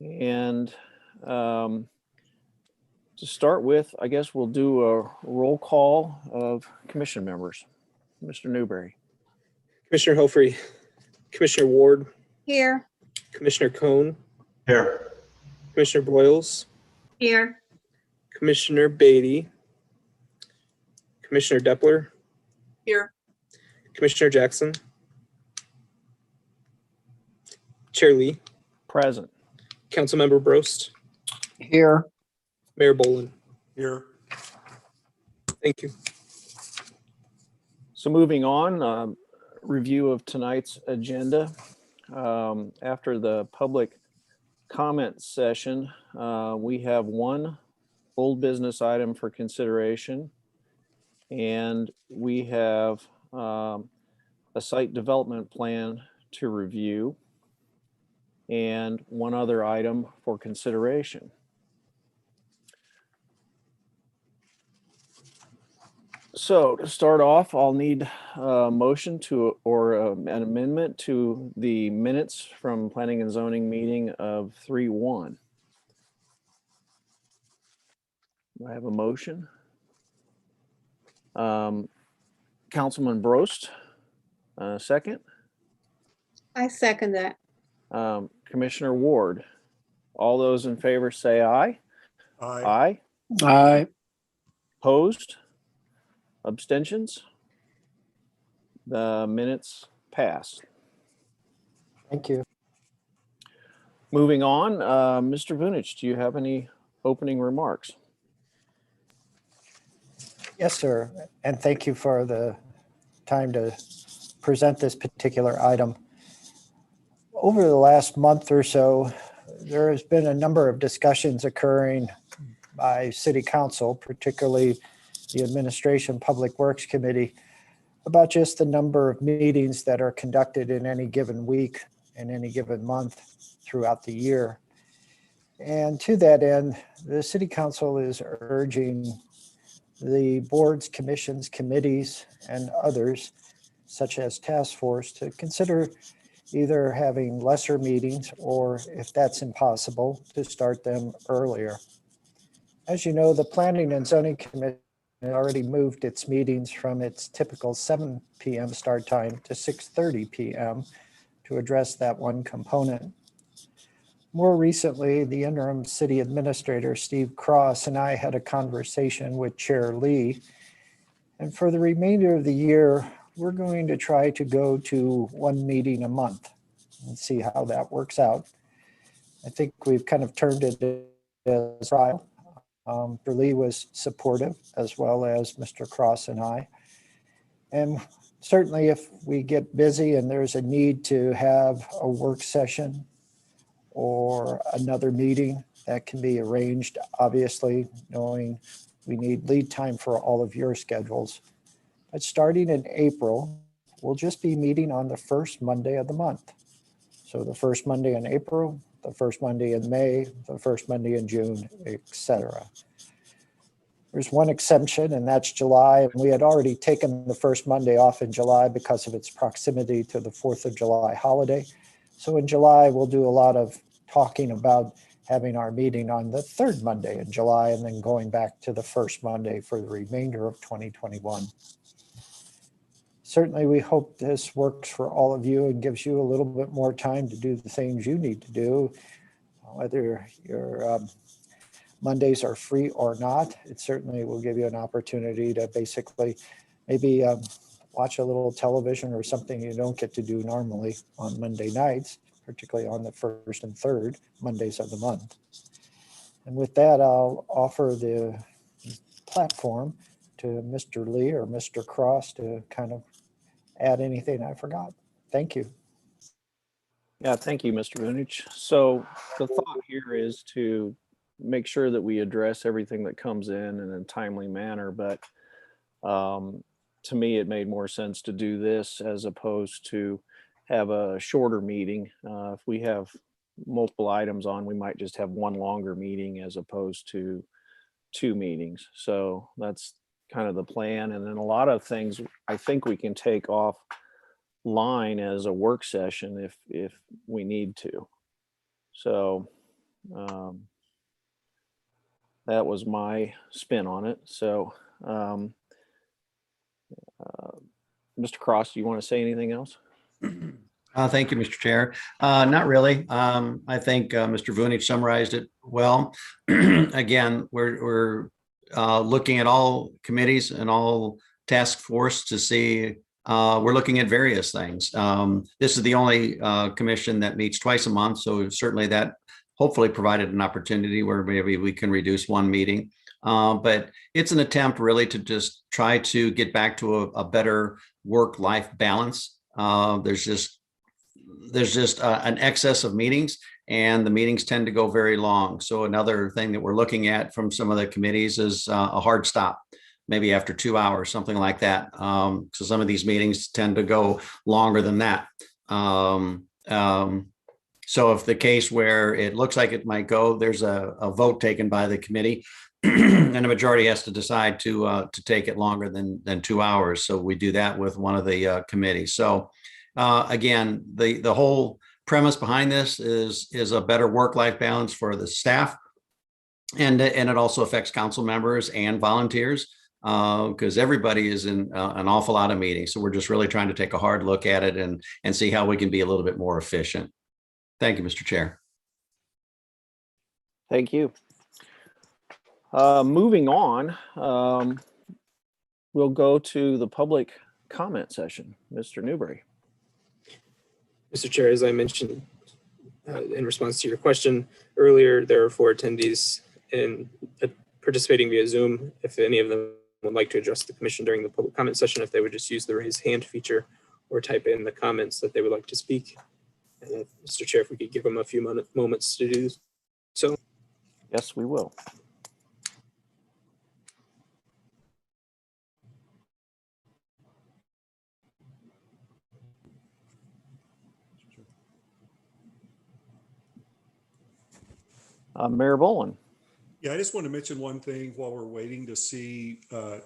And to start with, I guess we'll do a roll call of commission members. Mr. Newberry. Commissioner Hofree, Commissioner Ward, Here. Commissioner Cohn, Here. Commissioner Boyles, Here. Commissioner Beatty, Commissioner Deppler, Here. Commissioner Jackson, Chair Lee, Present. Councilmember Brost, Here. Mayor Bolin. Here. Thank you. So moving on, review of tonight's agenda. After the public comment session, we have one old business item for consideration, and we have a site development plan to review, and one other item for consideration. So to start off, I'll need a motion to, or an amendment to the minutes from Planning and Zoning meeting of 3/1. Do I have a motion? Councilman Brost, second. I second that. Commissioner Ward. All those in favor say aye. Aye. Aye. Aye. Opposed? Abstentions? The minutes pass. Thank you. Moving on, Mr. Vunich, do you have any opening remarks? Yes, sir. And thank you for the time to present this particular item. Over the last month or so, there has been a number of discussions occurring by City Council, particularly the Administration Public Works Committee, about just the number of meetings that are conducted in any given week and any given month throughout the year. And to that end, the City Council is urging the boards, commissions, committees, and others, such as task force, to consider either having lesser meetings or, if that's impossible, to start them earlier. As you know, the Planning and Zoning Committee already moved its meetings from its typical 7 p.m. start time to 6:30 p.m. to address that one component. More recently, the interim city administrator, Steve Cross, and I had a conversation with Chair Lee. And for the remainder of the year, we're going to try to go to one meeting a month and see how that works out. I think we've kind of turned it as a trial. Mr. Lee was supportive, as well as Mr. Cross and I. And certainly if we get busy and there's a need to have a work session or another meeting, that can be arranged, obviously, knowing we need lead time for all of your schedules. But starting in April, we'll just be meeting on the first Monday of the month. So the first Monday in April, the first Monday in May, the first Monday in June, etc. There's one exception, and that's July. And we had already taken the first Monday off in July because of its proximity to the 4th of July holiday. So in July, we'll do a lot of talking about having our meeting on the third Monday in July and then going back to the first Monday for the remainder of 2021. Certainly, we hope this works for all of you and gives you a little bit more time to do the things you need to do, whether your Mondays are free or not. It certainly will give you an opportunity to basically maybe watch a little television or something you don't get to do normally on Monday nights, particularly on the first and third Mondays of the month. And with that, I'll offer the platform to Mr. Lee or Mr. Cross to kind of add anything I forgot. Thank you. Yeah, thank you, Mr. Vunich. So the thought here is to make sure that we address everything that comes in a timely manner. But to me, it made more sense to do this as opposed to have a shorter meeting. If we have multiple items on, we might just have one longer meeting as opposed to 2 meetings. So that's kind of the plan. And then a lot of things I think we can take offline as a work session if we need to. So That was my spin on it. So, Mr. Cross, do you want to say anything else? Thank you, Mr. Chair. Not really. I think Mr. Vunich summarized it well. Again, we're looking at all committees and all task force to see, we're looking at various things. This is the only commission that meets twice a month, so certainly that hopefully provided an opportunity where maybe we can reduce one meeting. But it's an attempt really to just try to get back to a better work-life balance. There's just an excess of meetings, and the meetings tend to go very long. So another thing that we're looking at from some of the committees is a hard stop, maybe after 2 hours, something like that. So some of these meetings tend to go longer than that. So if the case where it looks like it might go, there's a vote taken by the committee and a majority has to decide to take it longer than 2 hours. So we do that with one of the committees. So again, the whole premise behind this is a better work-life balance for the staff, and it also affects council members and volunteers because everybody is in an awful lot of meetings. So we're just really trying to take a hard look at it and see how we can be a little bit more efficient. Thank you, Mr. Chair. Thank you. Moving on, we'll go to the public comment session. Mr. Newberry. Mr. Chair, as I mentioned in response to your question earlier, there are 4 attendees participating via Zoom. If any of them would like to address the commission during the public comment session, if they would just use the raise hand feature or type in the comments that they would like to speak. And Mr. Chair, if we could give them a few moments to do so. Yes, we will. Mayor Boland. Yeah, I just want to mention one thing while we're waiting to see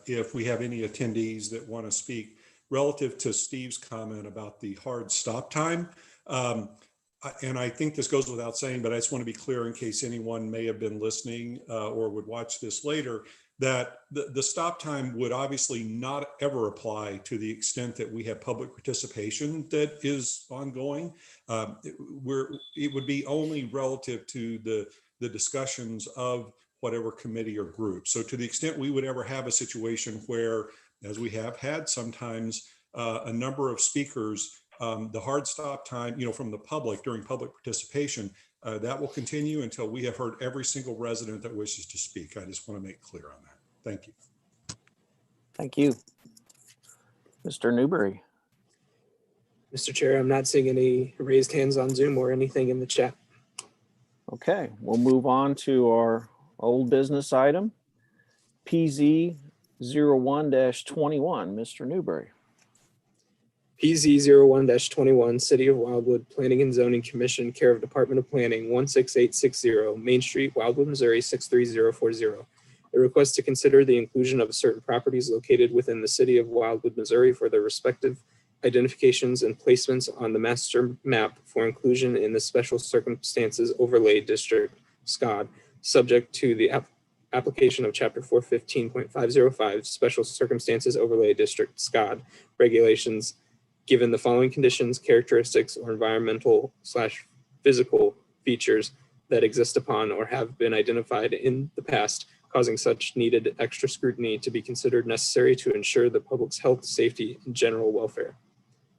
if we have any attendees that want to speak relative to Steve's comment about the hard stop time. And I think this goes without saying, but I just want to be clear in case anyone may have been listening or would watch this later, that the stop time would obviously not ever apply to the extent that we have public participation that is ongoing. It would be only relative to the discussions of whatever committee or group. So to the extent we would ever have a situation where, as we have had sometimes, a number of speakers, the hard stop time, from the public during public participation, that will continue until we have heard every single resident that wishes to speak. I just want to make clear on that. Thank you. Thank you. Mr. Newberry. Mr. Chair, I'm not seeing any raised hands on Zoom or anything in the chat. Okay, we'll move on to our old business item, PZ 01-21, Mr. Newberry. PZ 01-21, City of Wildwood Planning and Zoning Commission, care of Department of Planning, 16860, Main Street, Wildwood, Missouri, 63040. A request to consider the inclusion of certain properties located within the City of Wildwood, Missouri for their respective identifications and placements on the master map for inclusion in the Special Circumstances Overlay District, SCOD, subject to the application of Chapter 415.505 Special Circumstances Overlay District, SCOD, regulations, given the following conditions, characteristics, or environmental/physical features that exist upon or have been identified in the past, causing such needed extra scrutiny to be considered necessary to ensure the public's health, safety, and general welfare.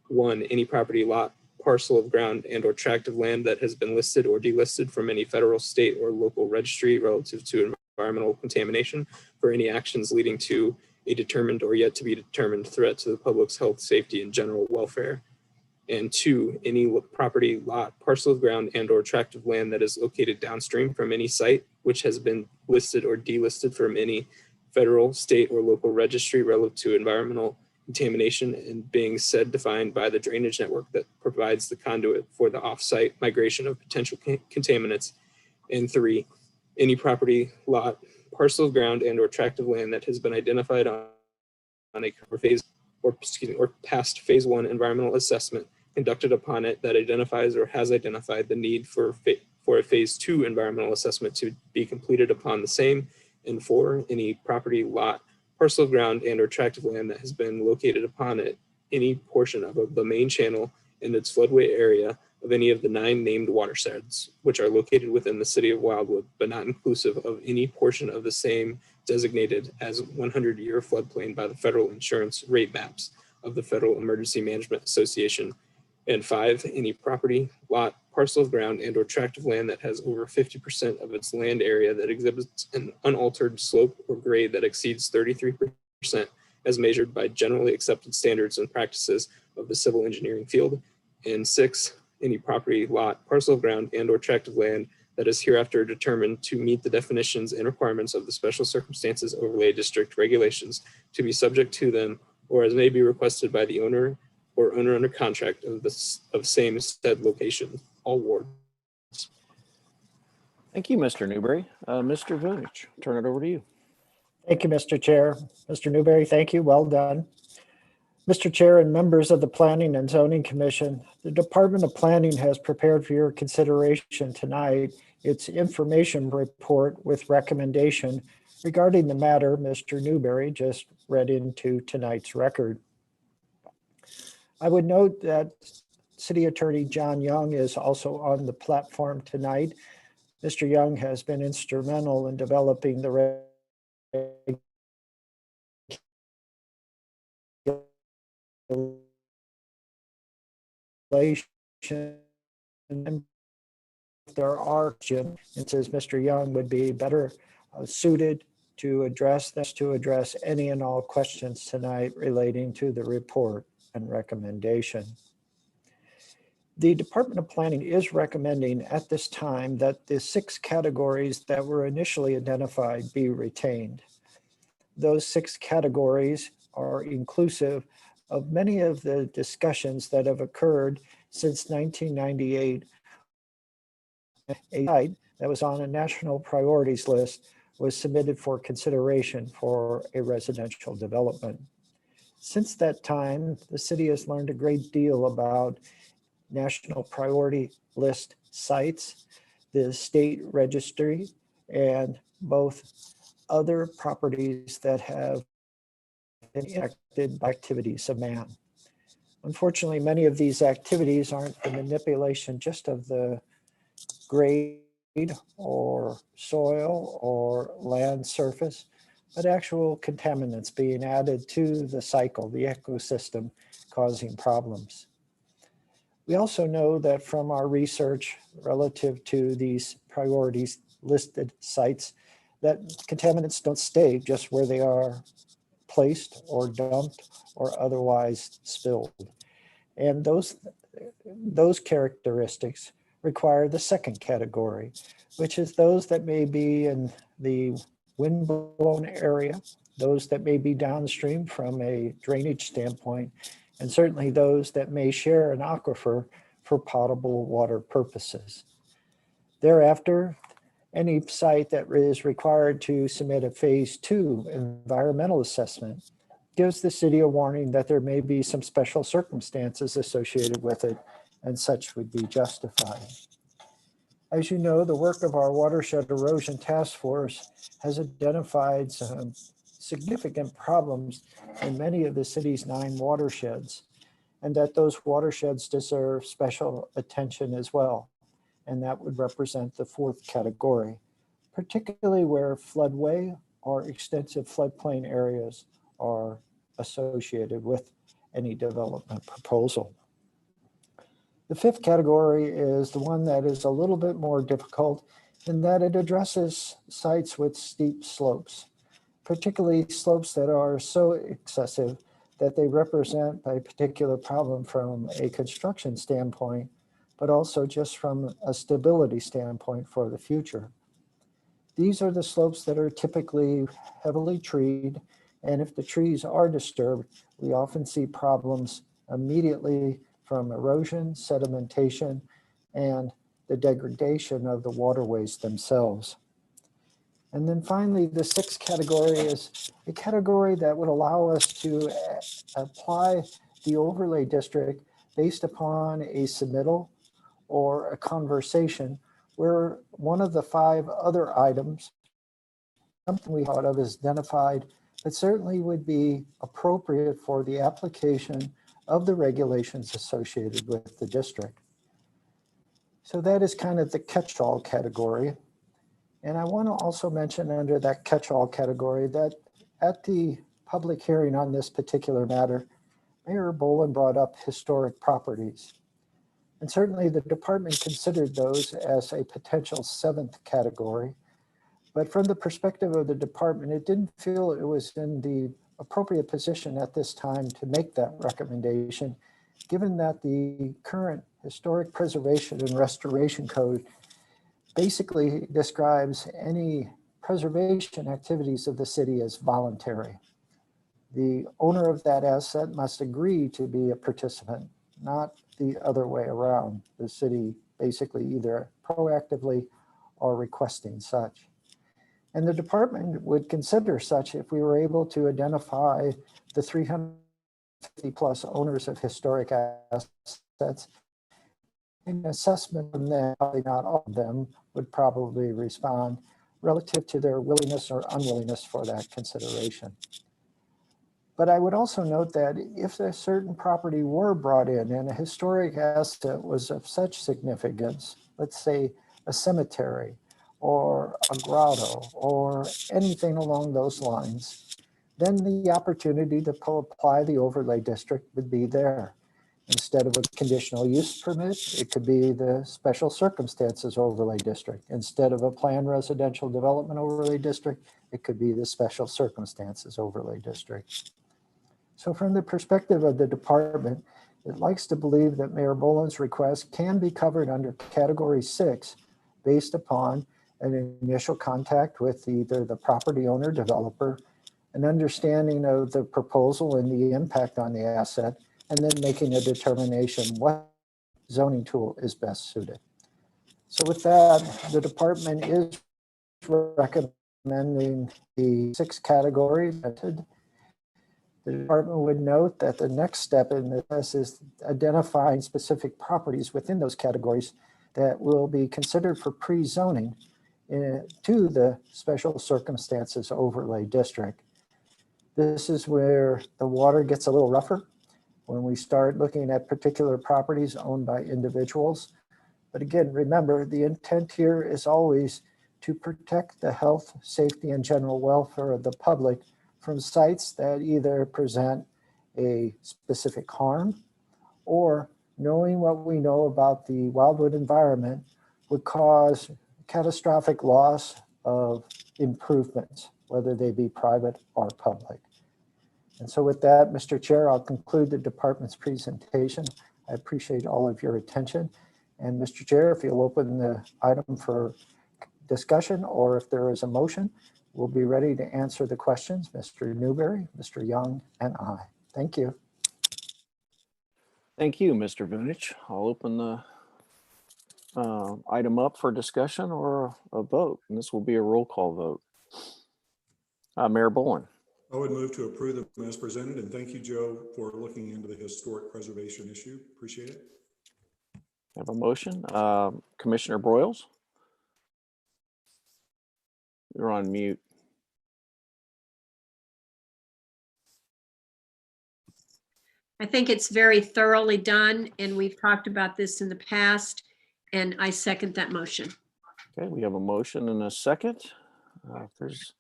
1, any property, lot, parcel of ground, and/or tract of land that has been listed or delisted from any federal, state, or local registry relative to environmental contamination for any actions leading to a determined or yet to be determined threat to the public's health, safety, and general welfare. And 2, any property, lot, parcel of ground, and/or tract of land that is located downstream from any site which has been listed or delisted from any federal, state, or local registry relative to environmental contamination and being said defined by the drainage network that provides the conduit for the off-site migration of potential contaminants. And 3, any property, lot, parcel of ground, and/or tract of land that has been identified on a or past phase 1 environmental assessment conducted upon it that identifies or has identified the need for for a phase 2 environmental assessment to be completed upon the same. And 4, any property, lot, parcel of ground, and or tract of land that has been located upon it, any portion of the main channel in its floodway area of any of the 9 named watersheds, which are located within the city of Wildwood, but not inclusive of any portion of the same designated as 100-year floodplain by the federal insurance rate maps of the Federal Emergency Management Association. And 5, any property, lot, parcel of ground, and or tract of land that has over 50% of its land area that exhibits an unaltered slope or grade that exceeds 33% as measured by generally accepted standards and practices of the civil engineering field. And 6, any property, lot, parcel of ground, and or tract of land that is hereafter determined to meet the definitions and requirements of the Special Circumstances Overlay District regulations to be subject to them, or as may be requested by the owner or owner under contract of same said location, all wards. Thank you, Mr. Newberry. Mr. Vunich, turn it over to you. Thank you, Mr. Chair. Mr. Newberry, thank you. Well done. Mr. Chair and members of the Planning and Zoning Commission, the Department of Planning has prepared for your consideration tonight its information report with recommendation regarding the matter Mr. Newberry just read into tonight's record. I would note that City Attorney John Young is also on the platform tonight. Mr. Young has been instrumental in developing the regulation. There are, and says Mr. Young would be better suited to address any and all questions tonight relating to the report and recommendation. The Department of Planning is recommending at this time that the 6 categories that were initially identified be retained. Those 6 categories are inclusive of many of the discussions that have occurred since 1998. A site that was on a national priorities list was submitted for consideration for a residential development. Since that time, the city has learned a great deal about national priority list sites, the state registry, and both other properties that have been impacted by activities of man. Unfortunately, many of these activities aren't the manipulation just of the grade or soil or land surface, but actual contaminants being added to the cycle, the ecosystem, causing problems. We also know that from our research relative to these priorities listed sites, that contaminants don't stay just where they are placed or dumped or otherwise spilled. And those characteristics require the second category, which is those that may be in the windblown area, those that may be downstream from a drainage standpoint, and certainly those that may share an aquifer for potable water purposes. Thereafter, any site that is required to submit a phase 2 environmental assessment gives the city a warning that there may be some special circumstances associated with it, and such would be justified. As you know, the work of our Watershed Erosion Task Force has identified some significant problems in many of the city's 9 watersheds, and that those watersheds deserve special attention as well. And that would represent the 4th category, particularly where floodway or extensive floodplain areas are associated with any development proposal. The 5th category is the one that is a little bit more difficult in that it addresses sites with steep slopes, particularly slopes that are so excessive that they represent a particular problem from a construction standpoint, but also just from a stability standpoint for the future. These are the slopes that are typically heavily treed, and if the trees are disturbed, we often see problems immediately from erosion, sedimentation, and the degradation of the waterways themselves. And then finally, the 6th category is a category that would allow us to apply the overlay district based upon a submittal or a conversation where one of the 5 other items, something we thought of as identified, that certainly would be appropriate for the application of the regulations associated with the district. So that is kind of the catch-all category. And I want to also mention under that catch-all category that at the public hearing on this particular matter, Mayor Boland brought up historic properties. And certainly the department considered those as a potential 7th category. But from the perspective of the department, it didn't feel it was in the appropriate position at this time to make that recommendation, given that the current Historic Preservation and Restoration Code basically describes any preservation activities of the city as voluntary. The owner of that asset must agree to be a participant, not the other way around. The city basically either proactively or requesting such. And the department would consider such if we were able to identify the 350 plus owners of historic assets. An assessment from them, probably not all of them, would probably respond relative to their willingness or unwillingness for that consideration. But I would also note that if a certain property were brought in and a historic asset was of such significance, let's say a cemetery or a grotto or anything along those lines, then the opportunity to apply the overlay district would be there. Instead of a conditional use permit, it could be the special circumstances overlay district. Instead of a planned residential development overlay district, it could be the special circumstances overlay district. So from the perspective of the department, it likes to believe that Mayor Boland's request can be covered under category 6 based upon an initial contact with either the property owner, developer, an understanding of the proposal and the impact on the asset, and then making a determination what zoning tool is best suited. So with that, the department is recommending the 6 categories. The department would note that the next step in this is identifying specific properties within those categories that will be considered for pre-zoning to the special circumstances overlay district. This is where the water gets a little rougher when we start looking at particular properties owned by individuals. But again, remember, the intent here is always to protect the health, safety, and general welfare of the public from sites that either present a specific harm or, knowing what we know about the wildwood environment, would cause catastrophic loss of improvements, whether they be private or public. And so with that, Mr. Chair, I'll conclude the department's presentation. I appreciate all of your attention. And Mr. Chair, if you'll open the item for discussion, or if there is a motion, we'll be ready to answer the questions. Mr. Newberry, Mr. Young, and I. Thank you. Thank you, Mr. Vunich. I'll open the item up for discussion or a vote, and this will be a roll call vote. Mayor Boland. I would move to approve them as presented, and thank you, Joe, for looking into the historic preservation issue. Appreciate it. I have a motion. Commissioner Broyles? You're on mute. I think it's very thoroughly done, and we've talked about this in the past, and I second that motion. Okay, we have a motion and a second. If there's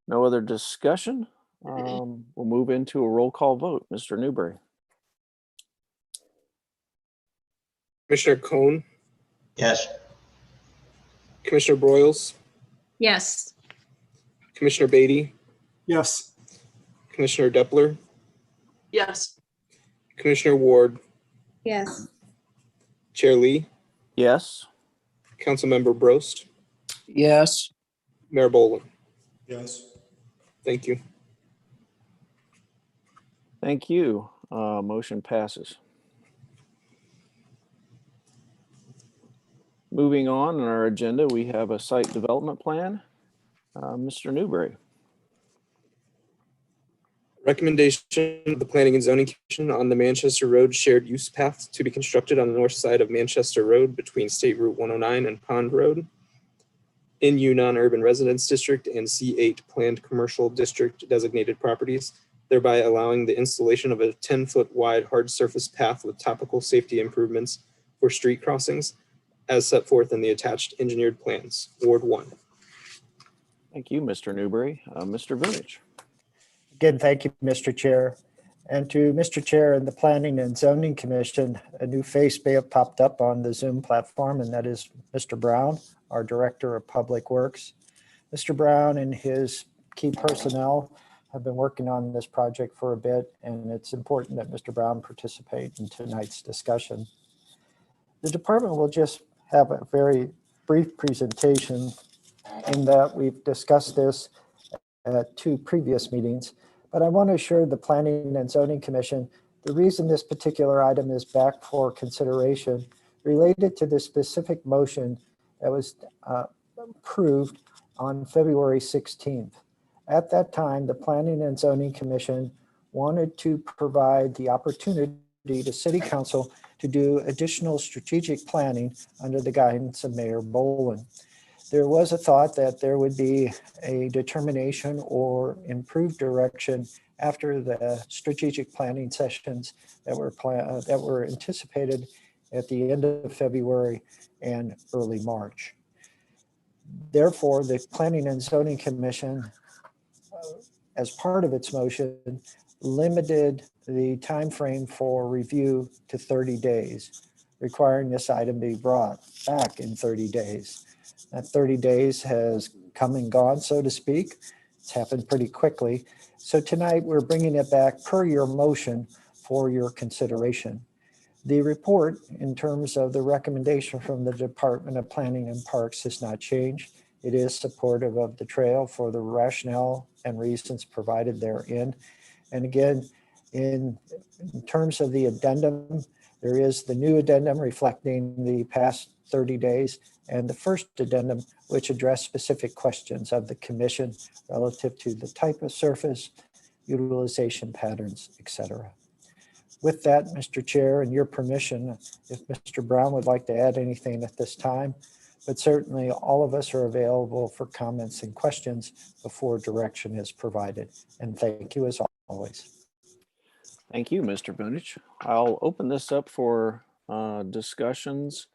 no other discussion, we'll move into a roll call vote. Mr. Newberry. Commissioner Cohn, Yes. Commissioner Broyles, Yes. Commissioner Beatty, Yes. Commissioner Deppler, Yes. Commissioner Ward, Yes. Chair Lee, Yes. Councilmember Brost, Yes. Mayor Boland. Yes. Thank you. Thank you. Motion passes. Moving on our agenda, we have a site development plan. Mr. Newberry. Recommendation of the Planning and Zoning Commission on the Manchester Road shared use path to be constructed on the north side of Manchester Road between State Route 109 and Pond Road in U non-urban residence district and C8 planned commercial district designated properties, thereby allowing the installation of a 10-foot wide hard surface path with topical safety improvements for street crossings as set forth in the attached engineered plans. Ward 1. Thank you, Mr. Newberry. Mr. Vunich. Again, thank you, Mr. Chair. And to Mr. Chair and the Planning and Zoning Commission, a new face may have popped up on the Zoom platform, and that is Mr. Brown, our Director of Public Works. Mr. Brown and his key personnel have been working on this project for a bit, and it's important that Mr. Brown participate in tonight's discussion. The department will just have a very brief presentation in that we've discussed this at 2 previous meetings, but I want to assure the Planning and Zoning Commission the reason this particular item is back for consideration related to the specific motion that was approved on February 16th. At that time, the Planning and Zoning Commission wanted to provide the opportunity to City Council to do additional strategic planning under the guidance of Mayor Boland. There was a thought that there would be a determination or improved direction after the strategic planning sessions that were anticipated at the end of February and early March. Therefore, the Planning and Zoning Commission, as part of its motion, limited the time frame for review to 30 days, requiring this item be brought back in 30 days. That 30 days has come and gone, so to speak. It's happened pretty quickly. So tonight we're bringing it back per your motion for your consideration. The report in terms of the recommendation from the Department of Planning and Parks has not changed. It is supportive of the trail for the rationale and reasons provided therein. And again, in terms of the addendum, there is the new addendum reflecting the past 30 days and the first addendum, which addressed specific questions of the commission relative to the type of surface, utilization patterns, etc. With that, Mr. Chair, and your permission, if Mr. Brown would like to add anything at this time, but certainly all of us are available for comments and questions before direction is provided. And thank you as always. Thank you, Mr. Vunich. I'll open this up for discussions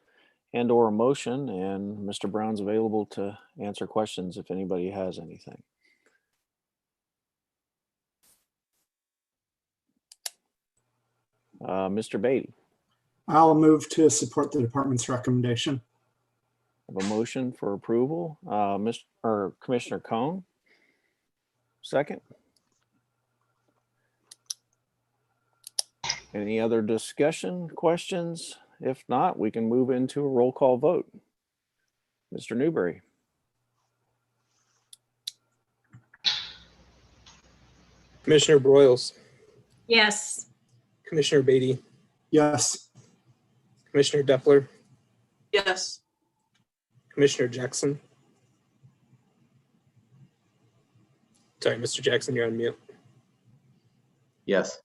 and or a motion, and Mr. Brown's available to answer questions if anybody has anything. Mr. Beatty. I'll move to support the department's recommendation. Have a motion for approval. Commissioner Cohn. Second. Any other discussion, questions? If not, we can move into a roll call vote. Mr. Newberry. Commissioner Broyles, Yes. Commissioner Beatty, Yes. Commissioner Depler, Yes. Commissioner Jackson. Sorry, Mr. Jackson, you're on mute. Yes.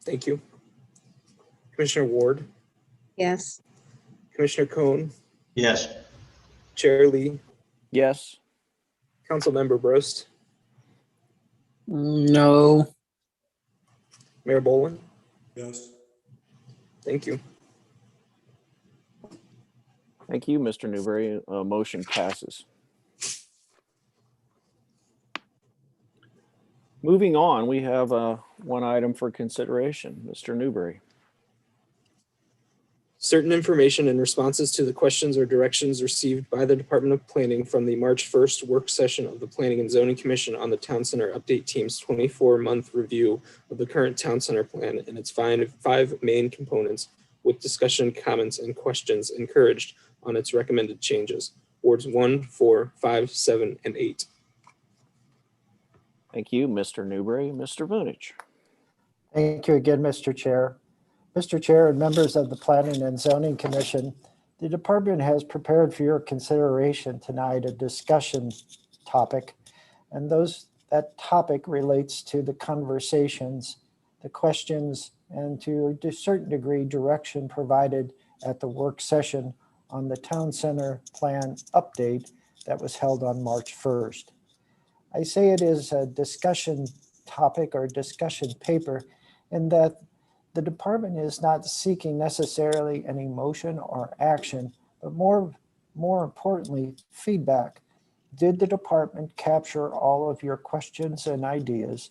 Thank you. Commissioner Ward, Yes. Commissioner Cohn, Yes. Chair Lee, Yes. Councilmember Brost, No. Mayor Boland. Yes. Thank you. Thank you, Mr. Newberry. Motion passes. Moving on, we have one item for consideration. Mr. Newberry. Certain information and responses to the questions or directions received by the Department of Planning from the March 1st work session of the Planning and Zoning Commission on the Town Center Update Team's 24-month review of the current Town Center plan and its five main components, with discussion, comments, and questions encouraged on its recommended changes. Wards 1, 4, 5, 7, and 8. Thank you, Mr. Newberry. Mr. Vunich. Thank you again, Mr. Chair. Mr. Chair and members of the Planning and Zoning Commission, the department has prepared for your consideration tonight a discussion topic, and that topic relates to the conversations, the questions, and to a certain degree, direction provided at the work session on the town center plan update that was held on March 1st. I say it is a discussion topic or discussion paper in that the department is not seeking necessarily any motion or action, but more importantly, feedback. Did the department capture all of your questions and ideas?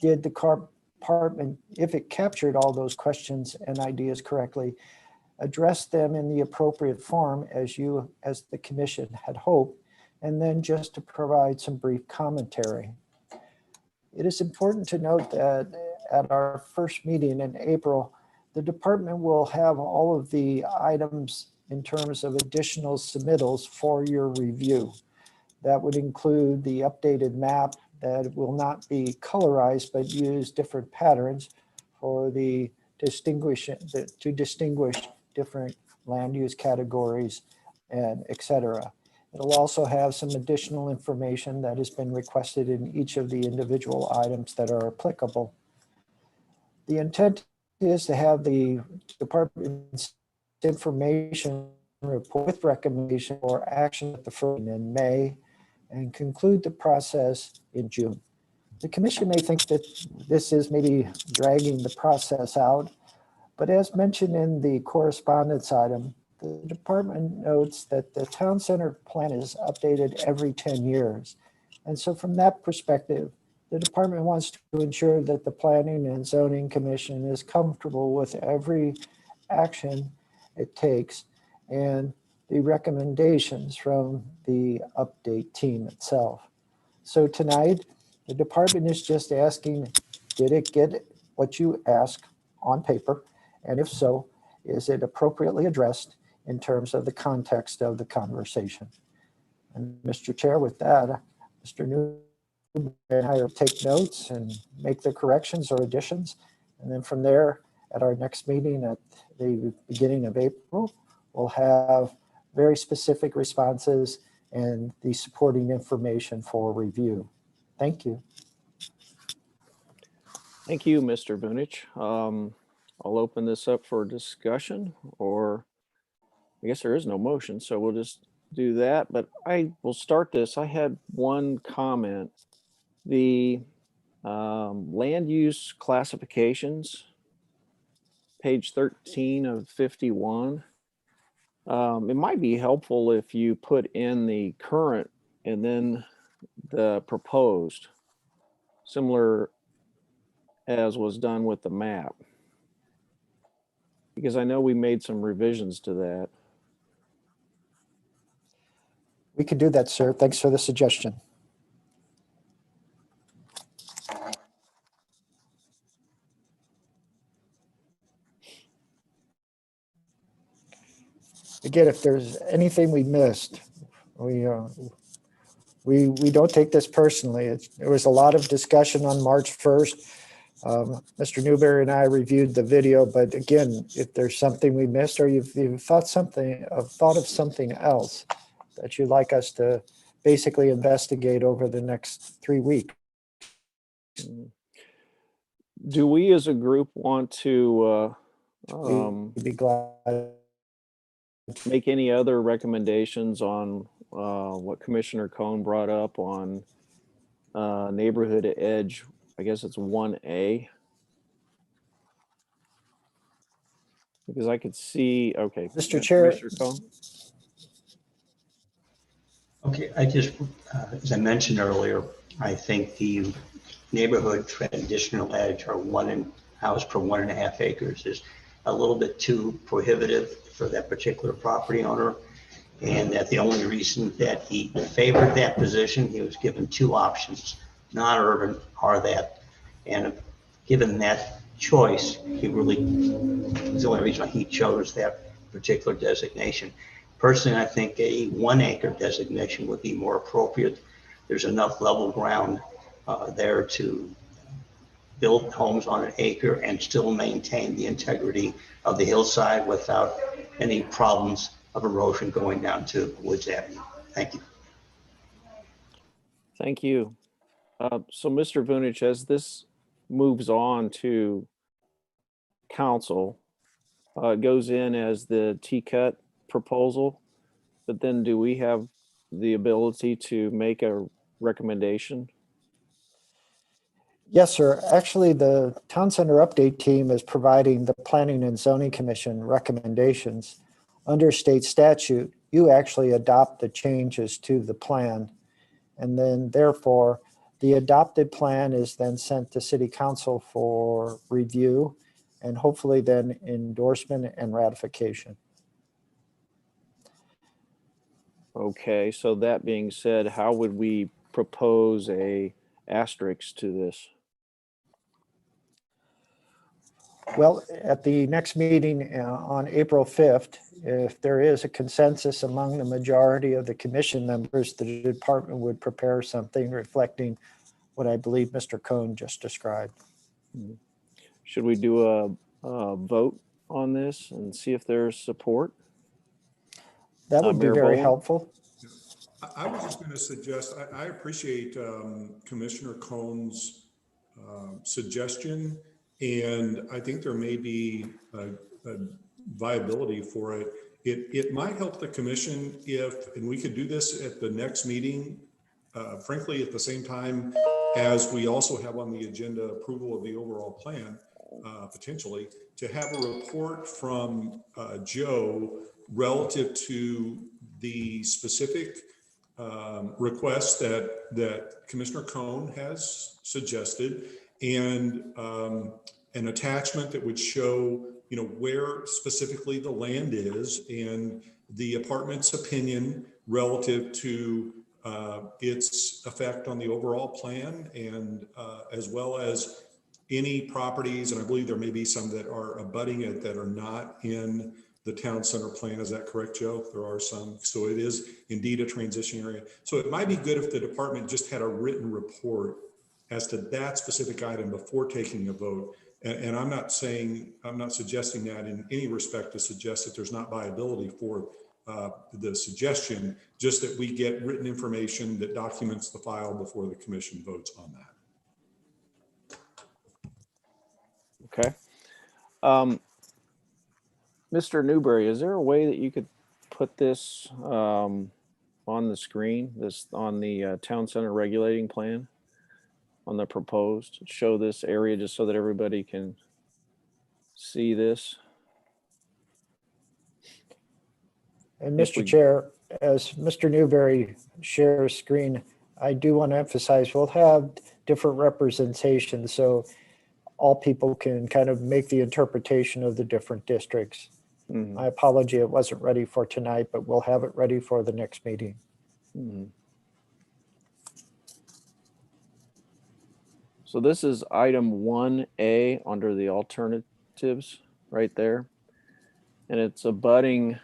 Did the department, if it captured all those questions and ideas correctly, address them in the appropriate form as the commission had hoped, and then just to provide some brief commentary. It is important to note that at our first meeting in April, the department will have all of the items in terms of additional submittals for your review. That would include the updated map that will not be colorized, but use different patterns for to distinguish different land use categories and et cetera. It'll also have some additional information that has been requested in each of the individual items that are applicable. The intent is to have the department's information report with recommendation or action at the first in May and conclude the process in June. The commission may think that this is maybe dragging the process out, but as mentioned in the correspondence item, the department notes that the town center plan is updated every 10 years. And so from that perspective, the department wants to ensure that the Planning and Zoning Commission is comfortable with every action it takes and the recommendations from the update team itself. So tonight, the department is just asking, did it get what you asked on paper? And if so, is it appropriately addressed in terms of the context of the conversation? And Mr. Chair, with that, Mr. Newberry and I will take notes and make the corrections or additions. And then from there, at our next meeting at the beginning of April, we'll have very specific responses and the supporting information for review. Thank you. Thank you, Mr. Vunich. I'll open this up for discussion, or I guess there is no motion, so we'll just do that. But I will start this. I had one comment. The land use classifications, page 13 of 51. It might be helpful if you put in the current and then the proposed, similar as was done with the map. Because I know we made some revisions to that. We can do that, sir. Thanks for the suggestion. Again, if there's anything we missed, we don't take this personally. There was a lot of discussion on March 1st. Mr. Newberry and I reviewed the video, but again, if there's something we missed or you've thought of something else that you'd like us to basically investigate over the next 3 weeks. Do we as a group want to We'd be glad. make any other recommendations on what Commissioner Cohn brought up on neighborhood edge? I guess it's 1A. Because I could see, okay. Mr. Chair. Commissioner Cohn? Okay, as I mentioned earlier, I think the neighborhood transitional edge or house per 1.5 acres is a little bit too prohibitive for that particular property owner. And that the only reason that he favored that position, he was given 2 options, non-urban or that. And given that choice, it's the only reason why he chose that particular designation. Personally, I think a 1 acre designation would be more appropriate. There's enough level ground there to build homes on an acre and still maintain the integrity of the hillside without any problems of erosion going down to Woods Avenue. Thank you. Thank you. So Mr. Vunich, as this moves on to council, it goes in as the T-cut proposal, but then do we have the ability to make a recommendation? Yes, sir. Actually, the Town Center Update Team is providing the Planning and Zoning Commission recommendations. Under state statute, you actually adopt the changes to the plan. And then therefore, the adopted plan is then sent to City Council for review and hopefully then endorsement and ratification. Okay, so that being said, how would we propose a asterisk to this? Well, at the next meeting on April 5th, if there is a consensus among the majority of the commission members, the department would prepare something reflecting what I believe Mr. Cohn just described. Should we do a vote on this and see if there's support? That would be Mayor very Boland? helpful. I was just going to suggest, I appreciate Commissioner Cohn's suggestion, and I think there may be a viability for it. It might help the commission if, and we could do this at the next meeting, frankly, at the same time as we also have on the agenda approval of the overall plan, potentially, to have a report from Joe relative to the specific requests that Commissioner Cohn has suggested, and an attachment that would show, where specifically the land is and the apartment's opinion relative to its effect on the overall plan, and as well as any properties, and I believe there may be some that are abutting it that are not in the town center plan. Is that correct, Joe? There are some. So it is indeed a transition area. So it might be good if the department just had a written report as to that specific item before taking a vote. And I'm not suggesting that in any respect to suggest that there's not viability for the suggestion, just that we get written information that documents the file before the commission votes on that. Okay. Mr. Newberry, is there a way that you could put this on the screen, on the town center regulating plan, on the proposed, show this area just so that everybody can see this? And If Mr. we- Chair, as Mr. Newberry shares screen, I do want to emphasize we'll have different representations, so all people can kind of make the interpretation of the different districts. Mhm. My apology, it wasn't ready for tonight, but we'll have it ready for the next meeting. Mhm. So this is item 1A under the alternatives right there. And it's abutting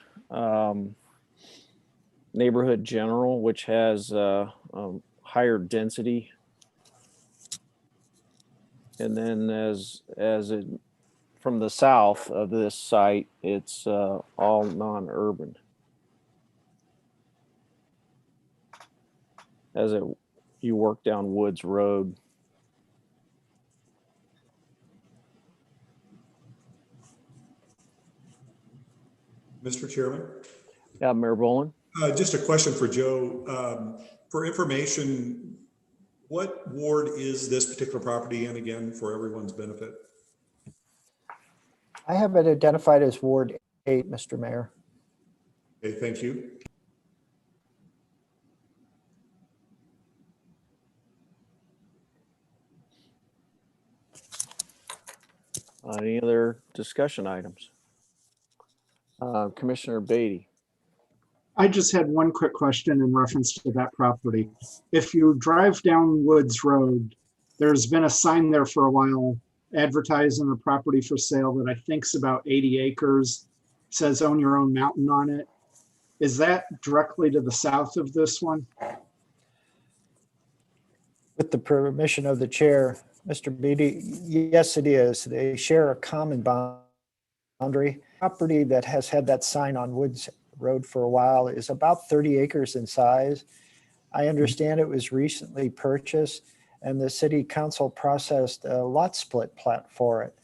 neighborhood general, which has higher density. And then as it, from the south of this site, it's all non-urban. As you work down Woods Road. Mr. Chairman? Yeah, Mayor Boland? Just a question for Joe. For information, what ward is this particular property in again for everyone's benefit? I have it identified as Ward 8, Mr. Mayor. Okay, thank you. Any other discussion items? Commissioner Beatty. I just had one quick question in reference to that property. If you drive down Woods Road, there's been a sign there for a while advertising a property for sale that I think's about 80 acres. It says own your own mountain on it. Is that directly to the south of this one? With the permission of the chair, Mr. Beatty, yes, it is. They share a common boundary. Property that has had that sign on Woods Road for a while is about 30 acres in size. I understand it was recently purchased. and the city council processed a lot split plat for it.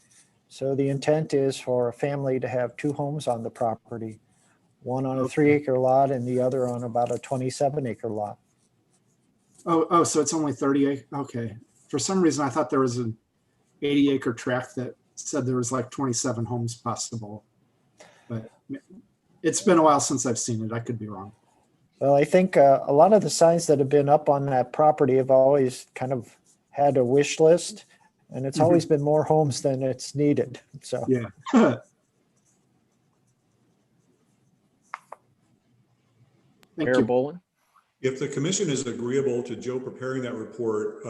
So the intent is for a family to have 2 homes on the property, one on a 3-acre lot and the other on about a 27-acre lot. Oh, so it's only 30 acre. Okay. For some reason, I thought there was an 80-acre tract that said there was like 27 homes possible. But it's been a while since I've seen it. I could be wrong. Well, I think a lot of the signs that have been up on that property have always kind of had a wish list, and it's always been more homes than it's needed. So Yeah. Thank Mayor you. Bolin? If the commission is agreeable to Joe preparing that report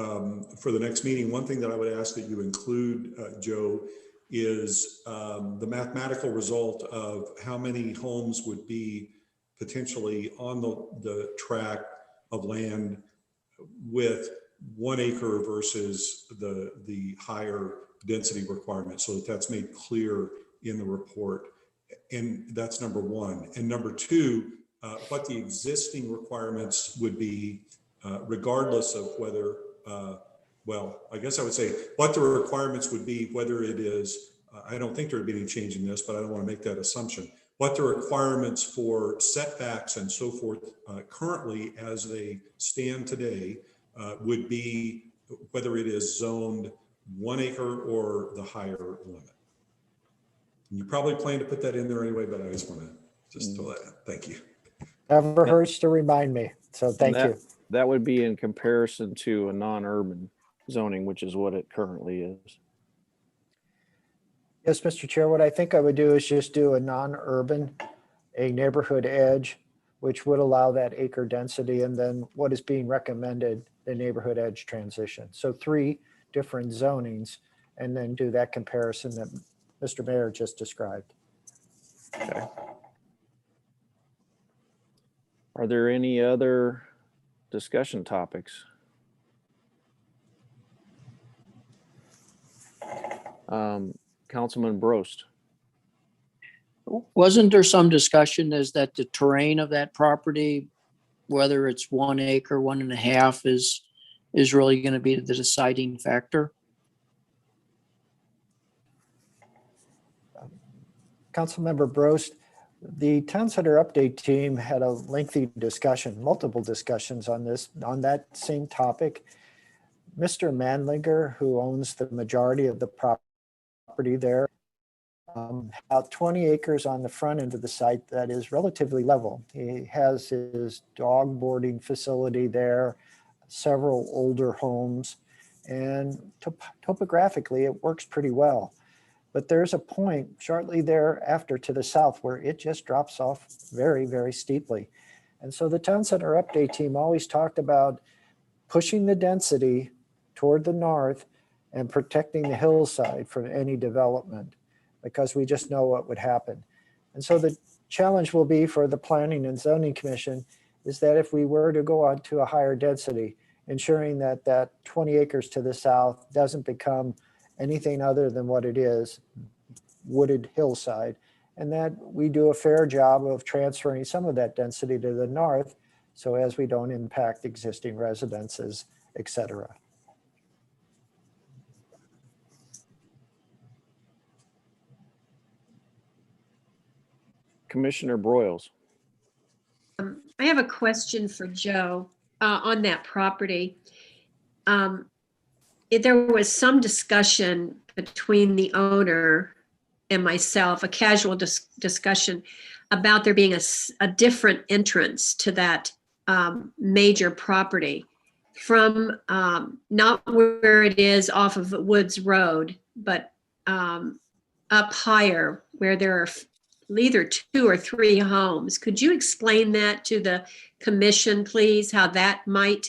for the next meeting, one thing that I would ask that you include, Joe, is the mathematical result of how many homes would be potentially on the tract of land with 1 acre versus the higher density requirement, so that that's made clear in the report. And that's number one. And number two, what the existing requirements would be, regardless of whether, well, I guess I would say what the requirements would be, whether it is, I don't think there would be any change in this, but I don't want to make that assumption. What the requirements for setbacks and so forth currently as they stand today would be, whether it is zoned 1 acre or the higher limit. And you probably plan to put that in there anyway, but I just want to just throw that out. Thank you. never hurts to remind me. So thank you. That would be in comparison to a non-urban zoning, which is what it currently is. Yes, Mr. Chair, what I think I would do is just do a non-urban, a neighborhood edge, which would allow that acre density, and then what is being recommended, the neighborhood edge transition. So 3 different zonings, and then do that comparison that Mr. Mayor just described. Okay. Are there any other discussion topics? Councilman Brost. Wasn't there some discussion is that the terrain of that property, whether it's 1 acre, 1.5 is really going to be the deciding factor? Councilmember Brost, the Town Center Update team had a lengthy discussion, multiple discussions on that same topic. Mr. Manlinger, who owns the majority of the property there, about 20 acres on the front end of the site that is relatively level. He has his dog boarding facility there, several older homes, and topographically it works pretty well. But there's a point shortly thereafter to the south where it just drops off very, very steeply. And so the Town Center Update team always talked about pushing the density toward the north and protecting the hillside from any development, because we just know what would happen. And so the challenge will be for the Planning and Zoning Commission is that if we were to go on to a higher density, ensuring that that 20 acres to the south doesn't become anything other than what it is, wooded hillside, and that we do a fair job of transferring some of that density to the north so as we don't impact existing residences, et cetera. Commissioner Broyles. I have a question for Joe on that property. There was some discussion between the owner and myself, a casual discussion about there being a different entrance to that major property from not where it is off of Woods Road, but up higher where there are either 2 or 3 homes. Could you explain that to the commission, please, how that might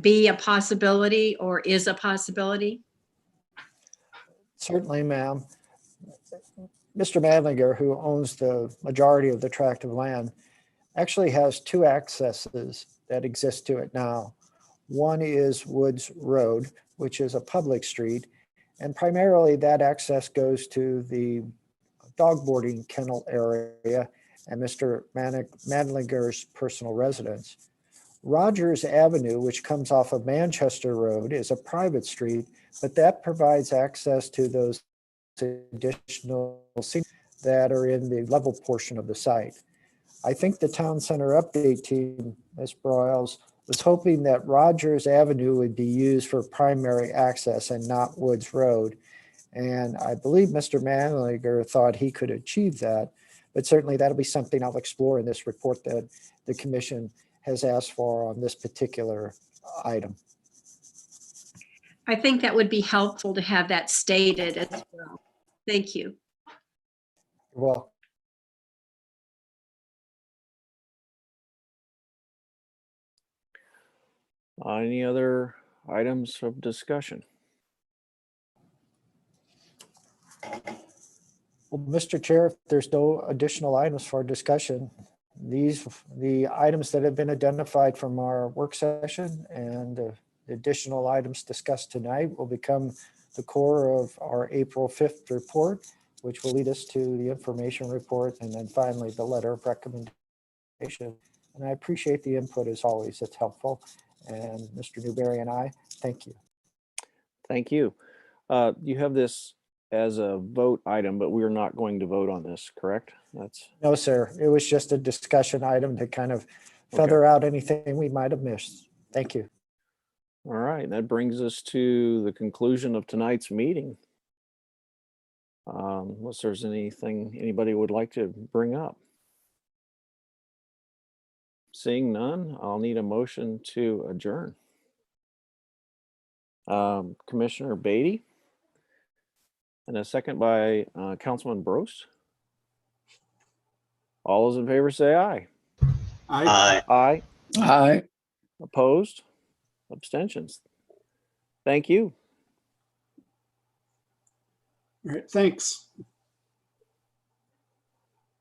be a possibility or is a possibility? Certainly, ma'am. Mr. Madlinger, who owns the majority of the tract of land, actually has 2 accesses that exist to it now. One is Woods Road, which is a public street, and primarily that access goes to the dog boarding kennel area and Mr. Madlinger's personal residence. Rogers Avenue, which comes off of Manchester Road, is a private street, but that provides access to those additional seats that are in the level portion of the site. I think the Town Center Update team, Ms. Broyles, was hoping that Rogers Avenue would be used for primary access and not Woods Road. And I believe Mr. Manliger thought he could achieve that, but certainly that'll be something I'll explore in this report that the commission has asked for on this particular item. I think that would be helpful to have that stated as well. Thank you. Well, Any other items of discussion? well, Mr. Chair, if there's no additional items for discussion, the items that have been identified from our work session and the additional items discussed tonight will become the core of our April 5th report, which will lead us to the information report and then finally the letter of recommendation. And I appreciate the input as always. It's helpful. And Mr. Newberry and I, thank you. Thank you. You have this as a vote item, but we are not going to vote on this, correct? That's No, sir. It was just a discussion item to kind of feather out anything we might have missed. Thank you. all right. That brings us to the conclusion of tonight's meeting. Unless there's anything anybody would like to bring up. Seeing none, I'll need a motion to adjourn. Commissioner Beatty. And a second by Councilman Brost. All those in favor say aye. I, Aye. Aye. Opposed? Abstentions? Thank you. all right, thanks.